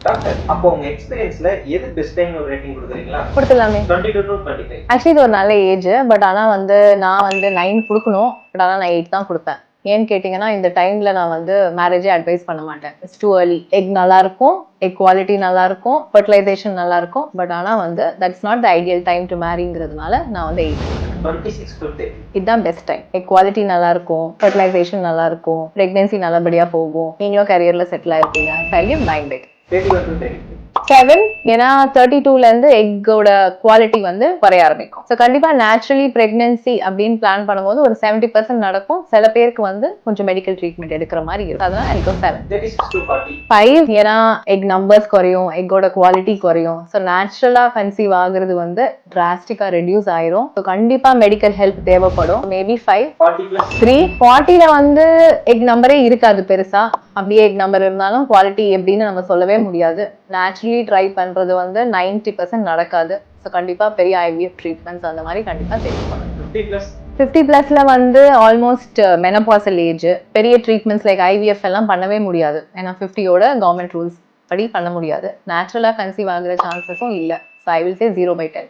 Doctor, அப்போ உங்க எக்ஸ்பீரியன்ஸ்ல எது பெஸ்ட் டைம் ஒரு ரேட்டிங் கொடுக்குறீங்களா? கொடுத்துடலாமே. 22 to 25. ஆக்சுவலி இது ஒரு நல்ல ஏஜ். பட் ஆனால் வந்து நான் வந்து 9 கொடுக்கணும். பட் ஆனால் நான் 8 தான் கொடுப்பேன். ஏன்னு கேட்டிங்கன்னா இந்த டைமில் நான் வந்து மேரேஜே அட்வைஸ் பண்ண மாட்டேன். It's too early. எக் நல்லாயிருக்கும், எக் குவாலிட்டி நல்லாயிருக்கும், ஃபர்டிலைசேஷன் நல்லாயிருக்கும். பட் ஆனால் வந்து that's not the ideal time to மேரிங்கிறதுனால நான் வந்து 8. 26 to 30. இதுதான் பெஸ்ட் டைம். எக் குவாலிட்டி நல்லாயிருக்கும், ஃபர்டிலைசேஷன் நல்லாயிருக்கும், ப்ரெக்னென்சி நல்லபடியாக போகும், நீங்களும் கரியரில் செட்டில் ஆயிருப்பீங்க. சைலியம் 9 8. 31 to 33. 7. ஏன்னா 32லேருந்து எக்கோட குவாலிட்டி வந்து குறைய ஆரம்பிக்கும். ஸோ கண்டிப்பாக நேச்சுரலி ப்ரெக்னென்சி அப்படின்னு பிளான் பண்ணும்போது ஒரு 70% நடக்கும். சில பேருக்கு வந்து கொஞ்சம் மெடிக்கல் ட்ரீட்மெண்ட் எடுக்கிற மாதிரி இருக்கும். அதனால எனக்கு 7. 36 to 40. 5. ஏன்னா எக் நம்பர்ஸ் குறையும், எக்கோட குவாலிட்டி குறையும். ஸோ நேச்சுரலாக கன்சீவ் ஆகுறது வந்து டிராஸ்டிக்காக ரெடியூஸ் ஆயிரும். ஸோ கண்டிப்பாக மெடிக்கல் ஹெல்ப் தேவைப்படும். மேபி 5. 40 plus. 3. 40ல வந்து எக் நம்பரே இருக்காது பெருசா. அப்படியே எக் நம்பர் இருந்தாலும் குவாலிட்டி எப்படின்னு நம்ம சொல்லவே முடியாது. நேச்சுரலி ட்ரை பண்றது வந்து 90% நடக்காது. ஸோ கண்டிப்பா பெரிய ஐவிஎஃப் ட்ரீட்மெண்ட்ஸ் அந்த மாதிரி கண்டிப்பா தேவைப்படும். 50 plus. 50+ வந்து ஆல்மோஸ்ட் மெனபாசல் ஏஜ். பெரிய ட்ரீட்மெண்ட்ஸ் லைக் ஐவிஎஃப் எல்லாம் பண்ணவே முடியாது. ஏன்னா 50யோட கவர்மெண்ட் ரூல்ஸ் படி பண்ண முடியாது. நேச்சுரலா கன்சீவ் ஆகுற சான்சஸும் இல்லை. So I will say 0/10.